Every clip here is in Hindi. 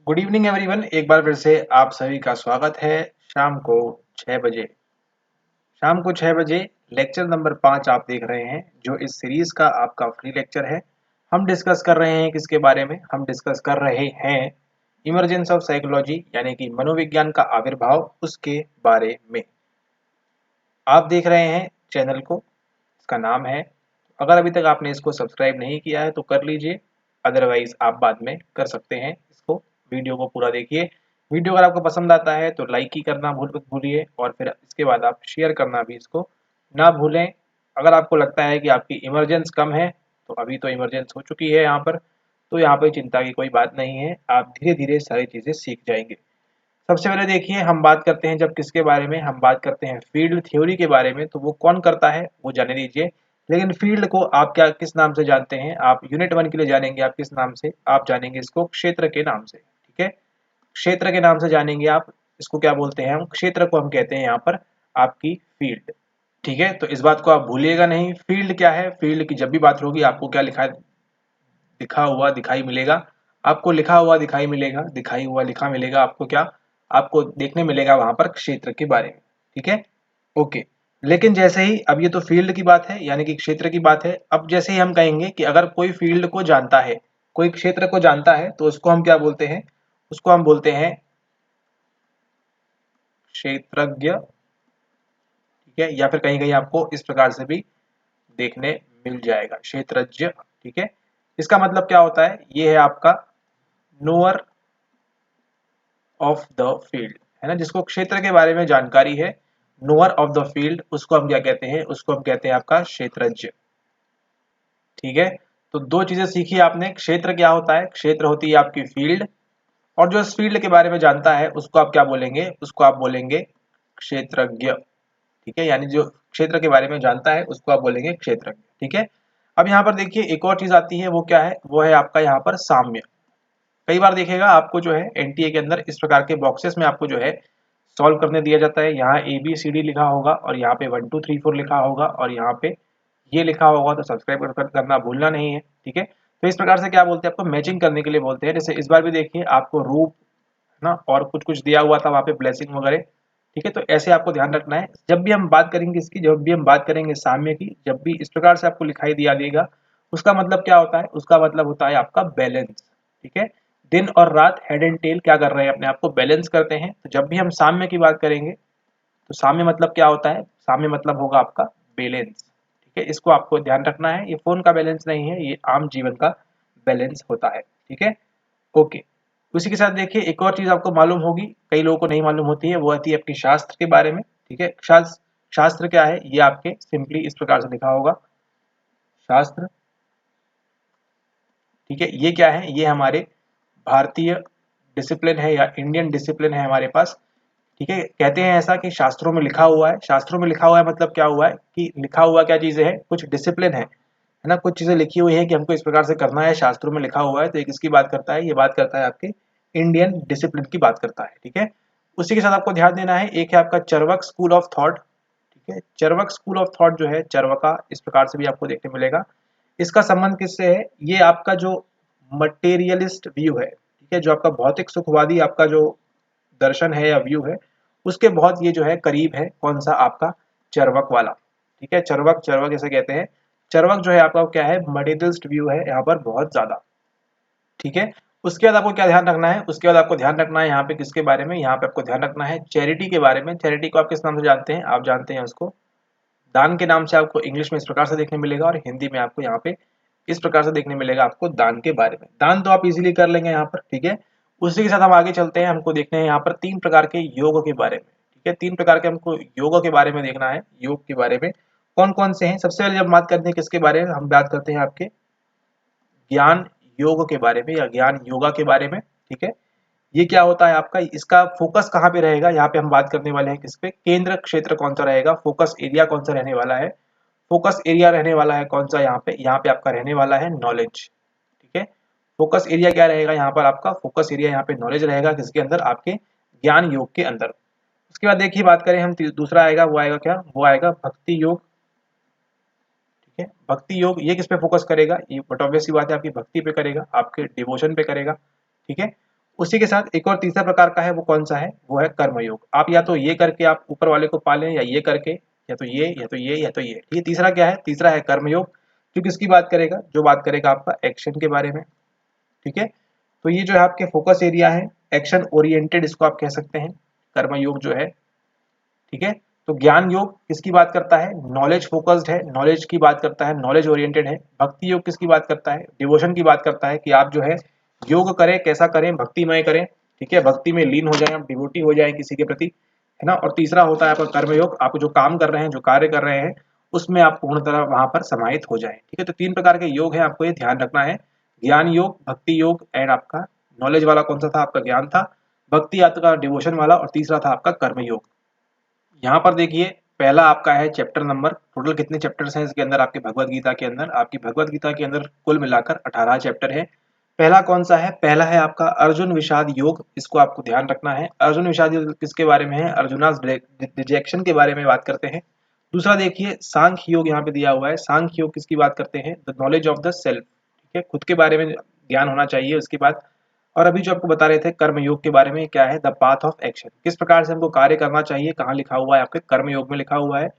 Good evening everyone. एक बार फिर से आप सभी का स्वागत है। शाम को 6 बजे शाम को 6 बजे लेक्चर नंबर 5 आप देख रहे हैं, जो इस सीरीज का आपका फ्री लेक्चर है। हम डिस्कस कर रहे हैं किसके बारे में? हम डिस्कस कर रहे हैं इमरजेंस ऑफ साइकोलॉजी, यानी कि मनोविज्ञान का आविर्भाव, उसके बारे में। आप देख रहे हैं चैनल को, इसका नाम है, अगर अभी तक आपने इसको सब्सक्राइब नहीं किया है तो कर लीजिए, अदरवाइज आप बाद में कर सकते हैं इसको। वीडियो को पूरा देखिए। वीडियो अगर आपको पसंद आता है तो लाइक ही करना भूलिए, और फिर इसके बाद आप शेयर करना भी इसको ना भूलें। अगर आपको लगता है कि आपकी इमरजेंस कम है, तो अभी तो इमरजेंस हो चुकी है यहाँ पर, तो यहाँ पर चिंता की कोई बात नहीं है। आप धीरे धीरे सारी चीज़ें सीख जाएंगे। सबसे पहले देखिए, हम बात करते हैं जब किसके बारे में, हम बात करते हैं फील्ड थ्योरी के बारे में। तो वो कौन करता है वो जाने दीजिए, लेकिन फील्ड को आप क्या किस नाम से जानते हैं? आप यूनिट 1 के लिए जानेंगे आप किस नाम से? आप जानेंगे इसको क्षेत्र के नाम से। ठीक है, क्षेत्र के नाम से जानेंगे आप। इसको क्या बोलते हैं? हम क्षेत्र को हम कहते हैं यहाँ पर आपकी फील्ड। ठीक है, तो इस बात को आप भूलिएगा नहीं। फील्ड क्या है? फील्ड की जब भी बात होगी आपको क्या लिखा हुआ दिखाई मिलेगा? आपको लिखा हुआ दिखाई मिलेगा, दिखाई हुआ लिखा मिलेगा आपको। क्या आपको देखने मिलेगा वहां पर? क्षेत्र के बारे में। ठीक है, ओके। लेकिन जैसे ही, अब ये तो फील्ड की बात है, यानी कि क्षेत्र की बात है। अब जैसे ही हम कहेंगे कि अगर कोई फील्ड को जानता है, कोई क्षेत्र को जानता है, तो उसको हम क्या बोलते हैं? उसको हम बोलते हैं क्षेत्रज्ञ। ठीक है, या फिर कहीं कहीं आपको इस प्रकार से भी देखने मिल जाएगा, क्षेत्रज्ञ। ठीक है, इसका मतलब क्या होता है? ये है आपका नोअर ऑफ द फील्ड, है ना, जिसको क्षेत्र के बारे में जानकारी है, नोअर ऑफ द फील्ड, उसको हम क्या कहते हैं? उसको हम कहते हैं आपका क्षेत्रज्ञ। ठीक है, तो दो चीजें सीखी आपने। क्षेत्र क्या होता है? क्षेत्र होती है आपकी फील्ड, और जो इस फील्ड के बारे में जानता है उसको आप क्या बोलेंगे? उसको आप बोलेंगे क्षेत्रज्ञ। ठीक है, यानी जो क्षेत्र के बारे में जानता है उसको आप बोलेंगे क्षेत्रज्ञ। ठीक है, अब यहाँ पर देखिए एक और चीज आती है, वो क्या है? वो है आपका यहाँ पर साम्य। कई बार देखेगा आपको जो है एनटीए के अंदर इस प्रकार के बॉक्सेस में आपको जो है सॉल्व करने दिया जाता है। यहाँ ए बी सी डी लिखा होगा, और यहाँ पे 1 2 3 4 लिखा होगा, और यहाँ पे ये लिखा होगा। तो सब्सक्राइब करना भूलना नहीं है। ठीक है, तो इस प्रकार से क्या बोलते हैं? आपको मैचिंग करने के लिए बोलते हैं। जैसे इस बार भी देखिए आपको रूप, है ना, और कुछ कुछ दिया हुआ था वहाँ पे, ब्लेसिंग वगैरह। ठीक है, तो ऐसे आपको ध्यान रखना है। जब भी हम बात करेंगे इसकी, जब भी हम बात करेंगे साम्य की, जब भी इस प्रकार से आपको लिखाई दिया देगा, उसका मतलब क्या होता है? उसका मतलब होता है आपका बैलेंस। ठीक है, दिन और रात, हेड एंड टेल क्या कर रहे हैं? अपने आप को बैलेंस करते हैं। तो जब भी हम साम्य की बात करेंगे, तो साम्य मतलब क्या होता है? साम्य मतलब होगा आपका बैलेंस। ठीक है, इसको आपको ध्यान रखना है। ये फोन का बैलेंस नहीं है, ये आम जीवन का बैलेंस होता है। ठीक है, ओके। उसी के साथ देखिए एक और चीज आपको मालूम होगी, कई लोगों को नहीं मालूम होती है, वो आती है आपकी शास्त्र के बारे में। ठीक है, शास्त्र क्या है? ये आपके सिंपली इस प्रकार से लिखा होगा, शास्त्र। ठीक है, ये क्या है? ये हमारे भारतीय डिसिप्लिन है, या इंडियन डिसिप्लिन है हमारे पास। ठीक है, कहते हैं ऐसा कि शास्त्रों में लिखा हुआ है। शास्त्रों में लिखा हुआ है मतलब क्या हुआ है कि लिखा हुआ क्या चीजें है? कुछ डिसिप्लिन है ना, कुछ चीजें लिखी हुई है कि हमको इस प्रकार से करना है, शास्त्रों में लिखा हुआ है। तो एक इसकी बात करता है, ये बात करता है आपके इंडियन डिसिप्लिन की बात करता है। ठीक है, उसी के साथ आपको ध्यान देना है, एक है आपका चर्वक स्कूल ऑफ थॉट। ठीक है, चर्वक स्कूल ऑफ थॉट जो है, चर्वका, इस प्रकार से भी आपको देखने मिलेगा। इसका संबंध किससे है? ये आपका जो मटेरियलिस्ट व्यू है, ठीक है, जो आपका भौतिक सुखवादी आपका जो दर्शन है या व्यू है, उसके बहुत ये जो है करीब है। कौन सा? आपका चर्वक वाला। ठीक है, चर्वक, चर्वक इसे कहते हैं। चर्वक जो है आपका क्या है? मटेरियलिस्ट व्यू है यहाँ पर बहुत ज्यादा। ठीक है, उसके बाद आपको क्या ध्यान रखना है? उसके बाद आपको ध्यान रखना है यहाँ पे किसके बारे में? यहाँ पे आपको ध्यान रखना है चैरिटी के बारे में। चैरिटी को आप किस नाम से जानते हैं? आप जानते हैं उसको दान के नाम से। आपको इंग्लिश में इस प्रकार से देखने मिलेगा, और हिंदी में आपको यहाँ पे इस प्रकार से देखने मिलेगा आपको दान के बारे में। दान तो आप इजीली कर लेंगे यहाँ पर। ठीक है, उसी के साथ हम आगे चलते हैं। हमको देखने हैं यहाँ पर 3 प्रकार के योग के बारे में। ठीक है, 3 प्रकार के हमको योग के बारे में देखना है। योग के बारे में कौन कौन से हैं? सबसे पहले जब बात करते हैं किसके बारे में, हम बात करते हैं आपके ज्ञान योग के बारे में, या ज्ञान योगा के बारे में। ठीक है, ये क्या होता है आपका? इसका फोकस कहाँ पे रहेगा? यहाँ पे हम बात करने वाले हैं किस पे? केंद्र क्षेत्र कौन सा रहेगा? फोकस एरिया कौन सा रहने वाला है? फोकस एरिया रहने वाला है कौन सा? यहाँ पे, यहाँ पे आपका रहने वाला है नॉलेज। ठीक है, फोकस एरिया क्या रहेगा यहाँ पर आपका? फोकस एरिया यहाँ पे नॉलेज रहेगा, किसके अंदर? आपके ज्ञान योग के अंदर। उसके बाद देखिए बात करें हम, दूसरा आएगा, वो आएगा क्या? वो आएगा भक्ति योग। ठीक है, भक्ति योग ये किस पे फोकस करेगा? ये बट ऑब्वियस सी बात है, आपकी भक्ति पे करेगा, आपके डिवोशन पे करेगा। ठीक है, उसी के साथ एक और तीसरा प्रकार का है, वो कौन सा है, वो है कर्मयोग। आप या तो ये करके आप ऊपर वाले को पा लें, या ये करके, या तो ये, या तो ये, या तो ये। ठीक है, तीसरा क्या है, तीसरा है कर्मयोग, जो किसकी बात करेगा, जो बात करेगा आपका एक्शन के बारे में। ठीक है, तो ये जो है आपके फोकस एरिया है, एक्शन ओरिएंटेड इसको आप कह सकते हैं, कर्मयोग जो है। ठीक है, तो ज्ञान योग किसकी बात करता है, नॉलेज फोकस्ड है, नॉलेज की बात करता है, नॉलेज ओरिएंटेड है। भक्ति योग किसकी बात करता है, डिवोशन की बात करता है, कि आप जो है योग करें, कैसा करें, भक्तिमय करें। ठीक है, भक्ति में लीन हो जाए, आप डिवोटी हो जाए किसी के प्रति, है ना। और तीसरा होता है आपका कर्मयोग, आप जो काम कर रहे हैं, जो कार्य कर रहे हैं, उसमें आप पूर्ण तरह वहां पर समाहित हो जाए। ठीक है, तो 3 प्रकार के योग है, आपको ये ध्यान रखना है, ज्ञान योग, भक्ति योग एंड आपका नॉलेज वाला कौन सा था, आपका ज्ञान था, भक्ति आपका डिवोशन वाला, और तीसरा था आपका कर्मयोग। यहाँ पर देखिए पहला आपका है चैप्टर नंबर, टोटल कितने चैप्टर्स हैं इसके अंदर, आपकी भगवत गीता के अंदर, आपकी भगवत गीता के अंदर कुल मिलाकर 18 चैप्टर है। पहला कौन सा है, पहला है आपका अर्जुन विषाद योग, इसको आपको ध्यान रखना है। अर्जुन विषाद योग किसके बारे में है, अर्जुनास रिजेक्शन के बारे में बात करते हैं। दूसरा देखिए सांख्य योग यहाँ पे दिया हुआ है, सांख्य योग किसकी बात करते हैं, the knowledge of the self. ठीक है, खुद के बारे में ज्ञान होना चाहिए उसके बाद। और अभी जो आपको बता रहे थे कर्म योग के बारे में, क्या है, द पाथ ऑफ एक्शन, किस प्रकार से हमको कार्य करना चाहिए, कहाँ लिखा हुआ है, आपके कर्म योग में लिखा हुआ है।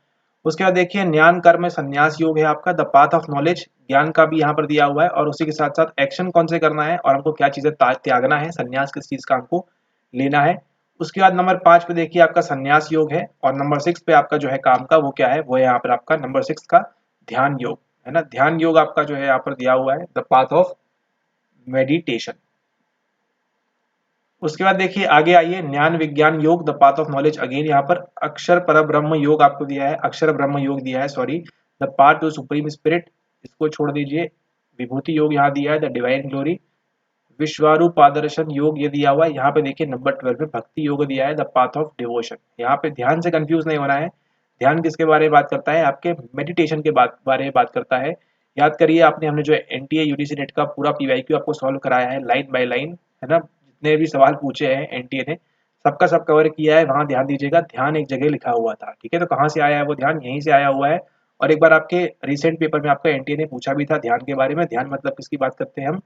उसके बाद देखिए ज्ञान कर्म संन्यास योग है आपका, द पाथ ऑफ नॉलेज, ज्ञान का भी यहाँ पर दिया हुआ है, और उसी के साथ साथ एक्शन कौन से करना है, और हमको क्या चीजें त्यागना है, संन्यास किस चीज का हमको लेना है। उसके बाद नंबर 5 पे देखिए आपका संन्यास योग है, और नंबर 6 पे आपका जो है काम का, वो क्या है, वो है यहाँ पर आपका नंबर 6 का ध्यान योग, है ना। ध्यान योग आपका जो है यहाँ पर दिया हुआ है, द पाथ ऑफ मेडिटेशन। उसके बाद देखिए आगे आइए, ज्ञान विज्ञान योग, the path of knowledge, again यहाँ पर अक्षर पर ब्रह्म योग आपको दिया है, अक्षर ब्रह्म योग दिया है, sorry, the path to supreme spirit, इसको छोड़ दीजिए। विभूति योग यहाँ दिया है, द डिवाइन ग्लोरी। विश्वारूप आदर्शन योग ये दिया हुआ है। यहाँ पे देखिए नंबर 12 में भक्ति योग दिया है, द पाथ ऑफ डिवोशन। यहाँ पे ध्यान से कंफ्यूज नहीं होना है, ध्यान किसके बारे में बात करता है, आपके मेडिटेशन के बारे में बात करता है। याद करिए आपने, हमने जो एनटीए यूजीसी नेट का पूरा पीवाईक्यू आपको सॉल्व कराया है लाइन बाय लाइन, है ना। जितने भी सवाल पूछे हैं एनटीए ने, सबका सब कवर किया है, वहां ध्यान दीजिएगा, ध्यान एक जगह लिखा हुआ था। ठीक है, तो कहाँ से आया है वो ध्यान, यहीं से आया हुआ है। और एक बार आपके रिसेंट पेपर में आपका एनटीए ने पूछा भी था ध्यान के बारे में। ध्यान मतलब किसकी बात करते हैं हम,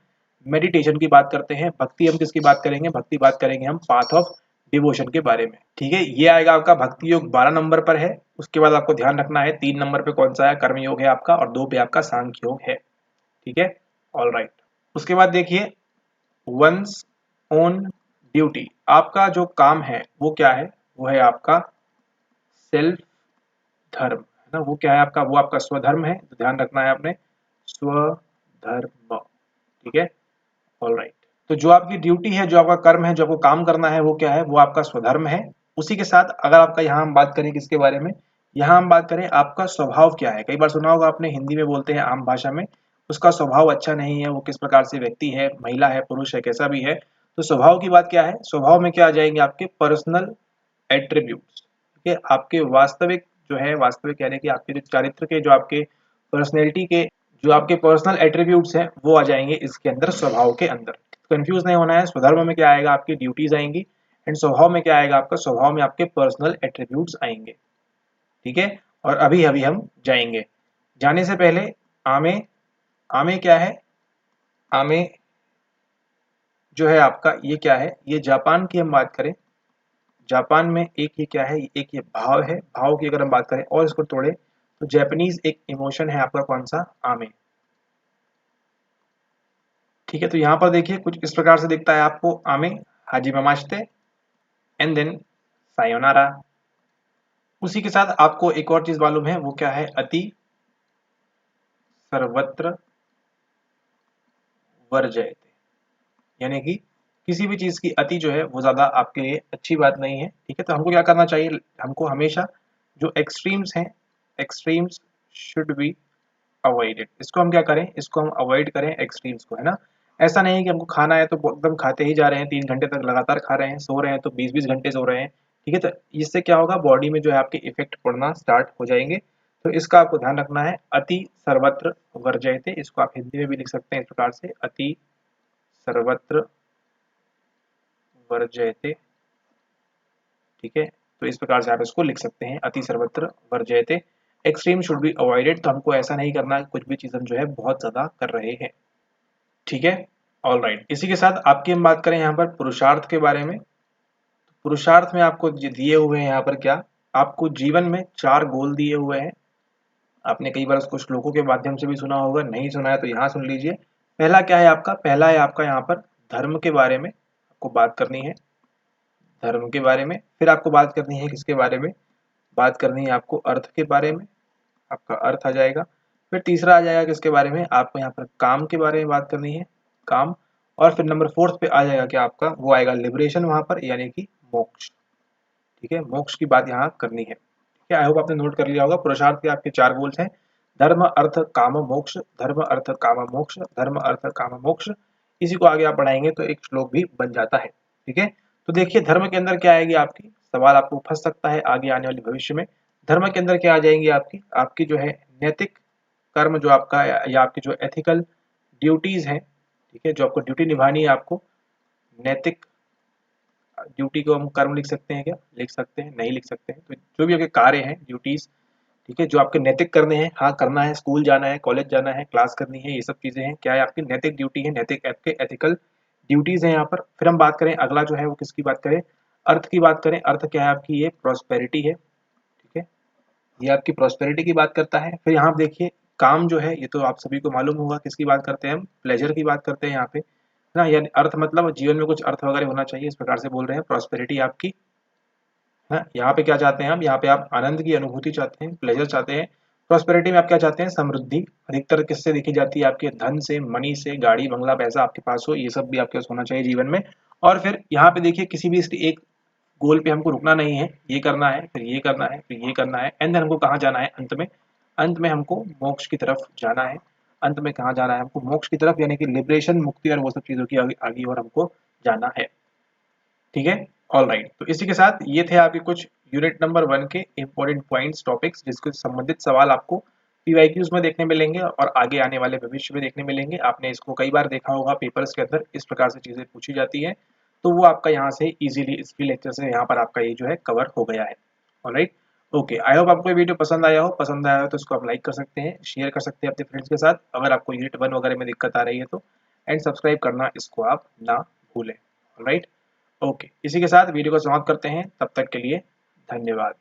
मेडिटेशन की बात करते हैं। भक्ति हम किसकी बात करेंगे, भक्ति बात करेंगे हम पाथ ऑफ डिवोशन के बारे में। ठीक है, ये आएगा आपका भक्ति योग 12 नंबर पर है। उसके बाद आपको ध्यान रखना है 3 नंबर पे कौन सा है, कर्म योग है आपका, और 2 पे आपका सांख्य योग है। ठीक है, ऑल राइट। उसके बाद देखिए वंस ओन ड्यूटी, आपका जो काम है वो क्या है, वो है आपका सेल्फ धर्म, है ना। वो क्या है आपका, वो आपका स्वधर्म है, तो ध्यान रखना है आपने, स्वधर्म। ठीक है, ऑल राइट। तो जो आपकी ड्यूटी है, जो आपका कर्म है, जो आपको काम करना है, वो क्या है, वो आपका स्वधर्म है। उसी के साथ अगर आपका यहाँ हम बात करें किसके बारे में, यहाँ हम बात करें आपका स्वभाव क्या है। कई बार सुना होगा आपने, हिंदी में बोलते हैं आम भाषा में, उसका स्वभाव अच्छा नहीं है, वो किस प्रकार से व्यक्ति है, महिला है, पुरुष है, कैसा भी है। तो स्वभाव की बात क्या है, स्वभाव में क्या आ जाएंगे आपके पर्सनल एट्रीब्यूट्स। ठीक है, आपके वास्तविक जो है, वास्तविक यानी कि आपके जो चारित्र के, जो आपके पर्सनैलिटी के, जो आपके पर्सनल एट्रीब्यूट्स हैं, वो आ जाएंगे इसके अंदर, स्वभाव के अंदर। कंफ्यूज नहीं होना है, स्वधर्म में क्या आएगा, आपकी ड्यूटीज आएंगी, एंड स्वभाव में क्या आएगा आपका, स्वभाव में आपके पर्सनल एट्रीब्यूट्स आएंगे। ठीक है, और अभी अभी हम जाएंगे, जाने से पहले आमे, आमे क्या है, आमे जो है आपका, ये क्या है, ये जापान की हम बात करें, जापान में एक ये क्या है, एक ये भाव है, भाव की अगर हम बात करें और इसको तोड़े, तो जापानीज एक इमोशन है आपका, कौन सा, आमे। ठीक है, तो यहाँ पर देखिए कुछ इस प्रकार से दिखता है आपको, आमे, हाजी ममाश्ते, एंड देन सायोनारा। उसी के साथ आपको एक और चीज मालूम है, वो क्या है, अति सर्वत्र वर्जयते, यानी कि किसी भी चीज की अति जो है वो ज्यादा आपके लिए अच्छी बात नहीं है। ठीक है, तो हमको क्या करना चाहिए, हमको हमेशा जो एक्सट्रीम्स हैं, एक्सट्रीम्स शुड बी अवॉइडेड। इसको हम क्या करें, इसको हम अवॉइड करें एक्सट्रीम्स को, है ना। ऐसा नहीं है कि हमको खाना है तो एकदम खाते ही जा रहे हैं, 3 घंटे तक लगातार खा रहे हैं, सो रहे हैं तो 20-20 घंटे सो रहे हैं। ठीक है, तो इससे क्या होगा, बॉडी में जो है आपके इफेक्ट पड़ना स्टार्ट हो जाएंगे। तो इसका आपको ध्यान रखना है, अति सर्वत्र वर्जयते, इसको आप हिंदी में भी लिख सकते हैं इस प्रकार से, अति सर्वत्र वर्जयते। ठीक है, तो इस प्रकार से आप इसको लिख सकते हैं, अति सर्वत्र वर्जयते, एक्सट्रीम शुड बी अवॉइडेड। तो हमको ऐसा नहीं करना, कुछ भी चीज हम जो है बहुत ज्यादा कर रहे हैं। ठीक है, ऑल राइट, इसी के साथ आपकी हम बात करें यहाँ पर पुरुषार्थ के बारे में। पुरुषार्थ में आपको दिए हुए हैं यहाँ पर क्या, आपको जीवन में 4 गोल दिए हुए हैं। आपने कई बार उसको श्लोकों के माध्यम से भी सुना होगा, नहीं सुना है तो यहाँ सुन लीजिए। पहला क्या है आपका, पहला है आपका यहाँ पर धर्म के बारे में आपको बात करनी है, धर्म के बारे में। फिर आपको बात करनी है किसके बारे में, बात करनी है आपको अर्थ के बारे में, आपका अर्थ आ जाएगा। फिर तीसरा आ जाएगा किसके बारे में, आपको यहाँ पर काम के बारे में बात करनी है, काम। और फिर नंबर 4 पे आ जाएगा क्या आपका, वो आएगा लिबरेशन वहां पर, यानी कि मोक्ष। ठीक है, मोक्ष की बात यहाँ करनी है। ठीक है, आई होप आपने नोट कर लिया होगा। पुरुषार्थ के आपके 4 गोल्स हैं, धर्म अर्थ काम मोक्ष, धर्म अर्थ काम मोक्ष, धर्म अर्थ काम मोक्ष। इसी को आगे आप बढ़ाएंगे तो एक श्लोक भी बन जाता है। ठीक है, तो देखिए धर्म के अंदर क्या आएगी आपकी, सवाल आपको फंस सकता है आगे आने वाले भविष्य में। धर्म के अंदर क्या आ जाएंगी आपकी, आपकी जो है नैतिक कर्म जो आपका, या आपकी जो एथिकल ड्यूटीज हैं, ठीक है, जो आपको ड्यूटी निभानी है, आपको नैतिक ड्यूटी को हम कर्म लिख सकते हैं क्या, लिख सकते हैं, नहीं लिख सकते हैं, तो जो भी आपके कार्य हैं ड्यूटीज, ठीक है, जो आपके नैतिक करने हैं, हाँ करना है, स्कूल जाना है, कॉलेज जाना है, क्लास करनी है, ये सब चीजें हैं, क्या है आपकी नैतिक ड्यूटी है, नैतिक आपके एथिकल ड्यूटीज हैं यहाँ पर। फिर हम बात करें अगला जो है वो किसकी बात करें, अर्थ की बात करें। अर्थ क्या है आपकी, ये प्रॉस्पेरिटी है। ठीक है, ये आपकी प्रॉस्पेरिटी की बात करता है। फिर यहाँ देखिए काम जो है, ये तो आप सभी को मालूम होगा किसकी बात करते हैं हम, प्लेजर की बात करते हैं यहाँ पे, है ना। यानी अर्थ मतलब जीवन में कुछ अर्थ वगैरह होना चाहिए, इस प्रकार से बोल रहे हैं। प्रॉस्पेरिटी आपकी है, यहाँ पे क्या चाहते हैं हम, यहाँ पे आप आनंद की अनुभूति चाहते हैं, प्लेजर चाहते हैं। प्रॉस्पेरिटी में आप क्या चाहते हैं, समृद्धि। अधिकतर किससे देखी जाती है, आपके धन से, मनी से, गाड़ी बंगला पैसा आपके पास हो, ये सब भी आपके पास होना चाहिए जीवन में। और फिर यहाँ पे देखिए किसी भी एक गोल पे हमको रुकना नहीं है, ये करना है, फिर ये करना है, फिर ये करना है, एंड हमको कहाँ जाना है, अंत में, अंत में हमको मोक्ष की तरफ जाना है। अंत में कहाँ जाना है हमको, मोक्ष की तरफ, यानी कि लिबरेशन, मुक्ति और वो सब चीजों की आगे और हमको जाना है। ठीक है, ऑल राइट, तो इसी के साथ ये थे आपके कुछ यूनिट नंबर 1 के इंपॉर्टेंट पॉइंट्स, टॉपिक्स, जिसके संबंधित सवाल आपको पीवाईक्यूज में देखने मिलेंगे और आगे आने वाले भविष्य में देखने मिलेंगे। आपने इसको कई बार देखा होगा, पेपर्स के अंदर इस प्रकार से चीजें पूछी जाती है, तो वो आपका यहाँ से इजीली इसकी लेक्चर से यहाँ पर आपका ये जो है कवर हो गया है। ऑलराइट, ओके, आई होप आपको ये वीडियो पसंद आया हो। पसंद आया हो तो इसको आप लाइक कर सकते हैं, शेयर कर सकते हैं अपने फ्रेंड्स के साथ, अगर आपको यूनिट 1 वगैरह में दिक्कत आ रही है तो, एंड सब्सक्राइब करना इसको आप ना भूलें। ऑलराइट, ओके, इसी के साथ वीडियो को समाप्त करते हैं, तब तक के लिए धन्यवाद।